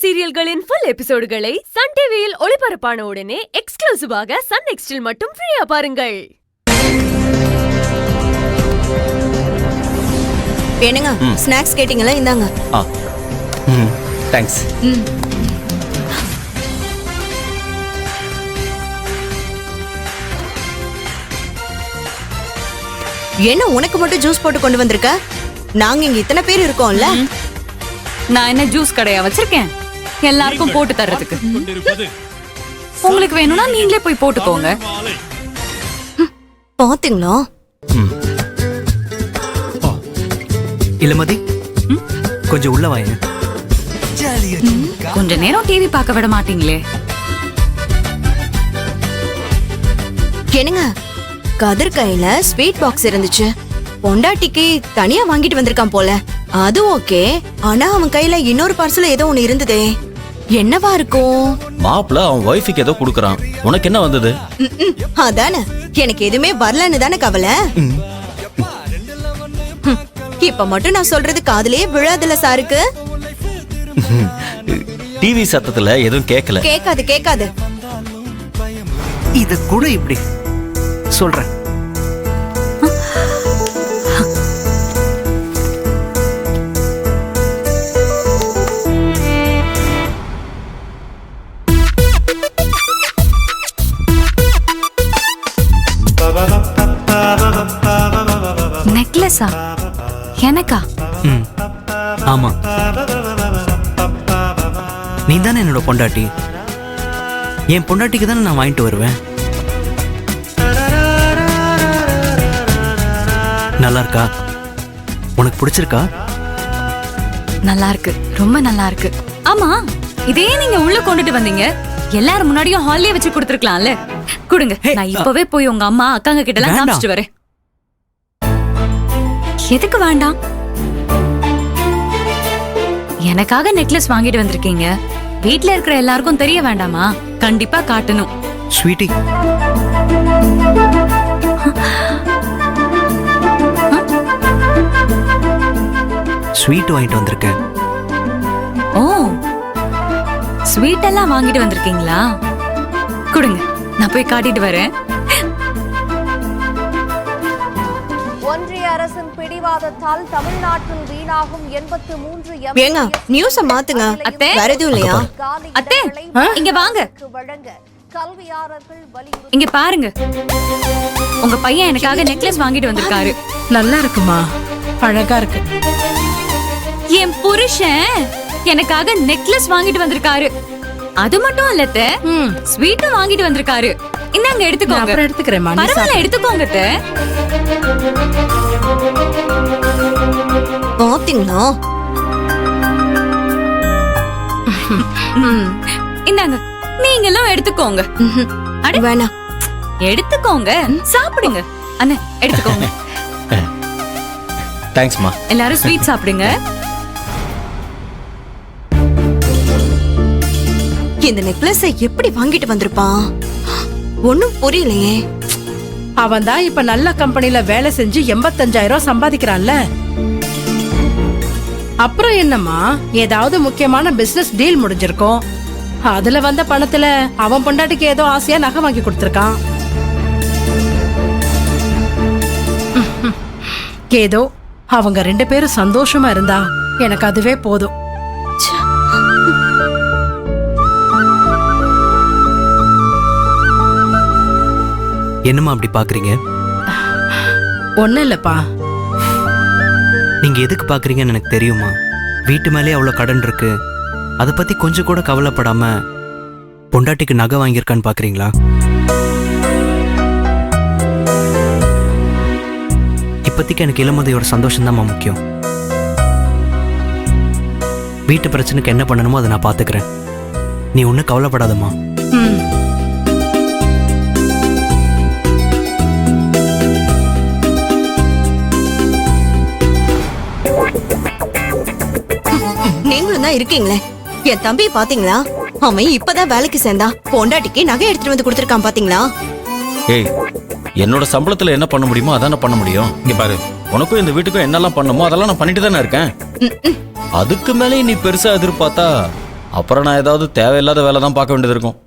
சீரியல்களின் full எபிசோடுகளை Sun டிவியில் ஒளிபரப்பான உடனே எக்ஸ்க்ளூசிவாக சன் நெக்ஸ்டில் மட்டும் ஃப்ரீயா பாருங்கள். என்னங்க ஸ்நாக்ஸ் கேட்டிங்களா? இந்தாங்க. தேங்க்ஸ். என்ன உனக்கு மட்டும் ஜூஸ் போட்டு கொண்டு வந்திருக்க? நாங்க இங்க இத்தனை பேர் இருக்கோம்ல. நான் என்ன ஜூஸ் கடையா வச்சிருக்கேன் எல்லாருக்கும் போட்டு தர்றதுக்கு? உங்களுக்கு வேணும்னா நீங்களே போய் போட்டுக்கோங்க. பாத்தீங்களா? இளமதி, கொஞ்சம் உள்ள வாங்க. கொஞ்ச நேரம் டிவி பார்க்க விட மாட்டீங்களே? என்னங்க, கதிர் கையில ஸ்வீட் பாக்ஸ் இருந்துச்சு. பொண்டாட்டிக்கு தனியா வாங்கிட்டு வந்திருக்கான் போல. அது ஓகே, ஆனா அவன் கையில இன்னொரு பார்சல் ஏதோ ஒண்ணு இருந்ததே. என்னவா இருக்கும்? மாப்பிள்ள அவன் வைஃபுக்கு ஏதோ குடுக்கறான். உனக்கு என்ன வந்தது? அதானே, எனக்கு எதுவுமே வரலன்னு தானே கவலை. இப்ப மட்டும் நான் சொல்றது காதுலயே விழாதுல சாருக்கு. டிவி சத்தத்துல எதுவும் கேட்கல. கேக்காது கேக்காது. இது கூட இப்படி சொல்றேன். நெக்லஸா? எனக்கா? ஆமா, நீ தானே என்னோட பொண்டாட்டி. என் பொண்டாட்டிக்கு தானே நான் வாங்கிட்டு வருவேன். நல்லா இருக்கா? உனக்கு பிடிச்சிருக்கா? நல்லா இருக்கு, ரொம்ப நல்லா இருக்கு. ஆமா, இதே நீங்க உள்ள கொண்டுட்டு வந்தீங்க, எல்லாரும் முன்னாடியும் ஹால்லே வச்சு கொடுத்துருக்கலாம்ல. கொடுங்க, நான் இப்பவே போய் உங்க அம்மா அக்காங்க கிட்ட எல்லாம் காமிச்சிட்டு வரேன். எதுக்கு வேண்டாம்? எனக்காக நெக்லஸ் வாங்கிட்டு வந்திருக்கீங்க, வீட்ல இருக்கிற எல்லாருக்கும் தெரிய வேண்டாமா? கண்டிப்பா காட்டணும். ஸ்வீட்டி, ஸ்வீட் வாங்கிட்டு வந்திருக்கேன். ஓ, ஸ்வீட் எல்லாம் வாங்கிட்டு வந்திருக்கீங்களா? கொடுங்க, நான் போய் காட்டிட்டு வரேன். ஒன்றிய அரசின் பிடிவாதத்தால் தமிழ்நாட்டில் வீணாகும் 83 ஏங்க நியூஸ மாத்துங்க. அத்தை, வேற எதுவும் இல்லையா? அத்தை இங்க வாங்க. இங்க பாருங்க, உங்க பையன் எனக்காக நெக்லஸ் வாங்கிட்டு வந்திருக்காரு. நல்லா இருக்குமா? அழகா இருக்கு. என் புருஷன் எனக்காக நெக்லஸ் வாங்கிட்டு வந்திருக்காரு. அது மட்டும் இல்ல அத்தை, ஸ்வீட்டும் வாங்கிட்டு வந்திருக்காரு. இந்தாங்க எடுத்துக்கோங்க. அப்புறம் எடுத்துக்கிறேன். பரவாயில்ல, எடுத்துக்கோங்க அத்தை. பாத்தீங்களா? இந்தாங்க, நீங்களும் எடுத்துக்கோங்க. அட வேணாம், எடுத்துக்கோங்க, சாப்பிடுங்க. அண்ணே எடுத்துக்கோங்க. தேங்க்ஸ்மா. எல்லாரும் ஸ்வீட் சாப்பிடுங்க. இந்த நெக்லஸை எப்படி வாங்கிட்டு வந்திருப்பான்? ஒண்ணும் புரியலையே. அவன் தான் இப்ப நல்ல கம்பெனில வேலை செஞ்சு 85,000 சம்பாதிக்கிறான்ல. அப்புறம் என்னம்மா, ஏதாவது முக்கியமான பிசினஸ் டீல் முடிஞ்சிருக்கும். அதுல வந்த பணத்துல அவன் பொண்டாட்டிக்கு ஏதோ ஆசையா நகை வாங்கி கொடுத்திருக்கான். ஏதோ அவங்க 2 பேரும் சந்தோஷமா இருந்தா எனக்கு அதுவே போதும். என்னம்மா அப்படி பாக்குறீங்க? ஒண்ணும் இல்லப்பா. நீங்க எதுக்கு பாக்குறீங்கன்னு எனக்கு தெரியுமா? வீட்டு மேலே அவ்வளவு கடன் இருக்கு, அதை பத்தி கொஞ்சம் கூட கவலைப்படாம பொண்டாட்டிக்கு நகை வாங்கியிருக்கான்னு பாக்குறீங்களா? இப்போதைக்கு எனக்கு இளமதியோட சந்தோஷம் தான் முக்கியம். வீட்டு பிரச்சனைக்கு என்ன பண்ணணுமோ அதை நான் பாத்துக்கிறேன். நீ ஒன்னும் கவலைப்படாதம்மா. நீங்களும் தான் இருக்கீங்களே. என் தம்பி பாத்தீங்களா? அவன் இப்பதான் வேலைக்கு சேர்ந்தா, பொண்டாட்டிக்கு நகை எடுத்துட்டு வந்து கொடுத்திருக்கான். பாத்தீங்களா? ஏய், என்னோட சம்பளத்துல என்ன பண்ண முடியுமோ அதான பண்ண முடியும். இங்க பாரு, உனக்கும் இந்த வீட்டுக்கும் என்னெல்லாம் பண்ணுமோ அதெல்லாம் நான் பண்ணிட்டு தானே இருக்கேன். அதுக்கு மேலே நீ பெருசா எதிர்பார்த்தா அப்புறம் நான் ஏதாவது தேவையில்லாத வேலை தான் பார்க்க வேண்டியது இருக்கும்.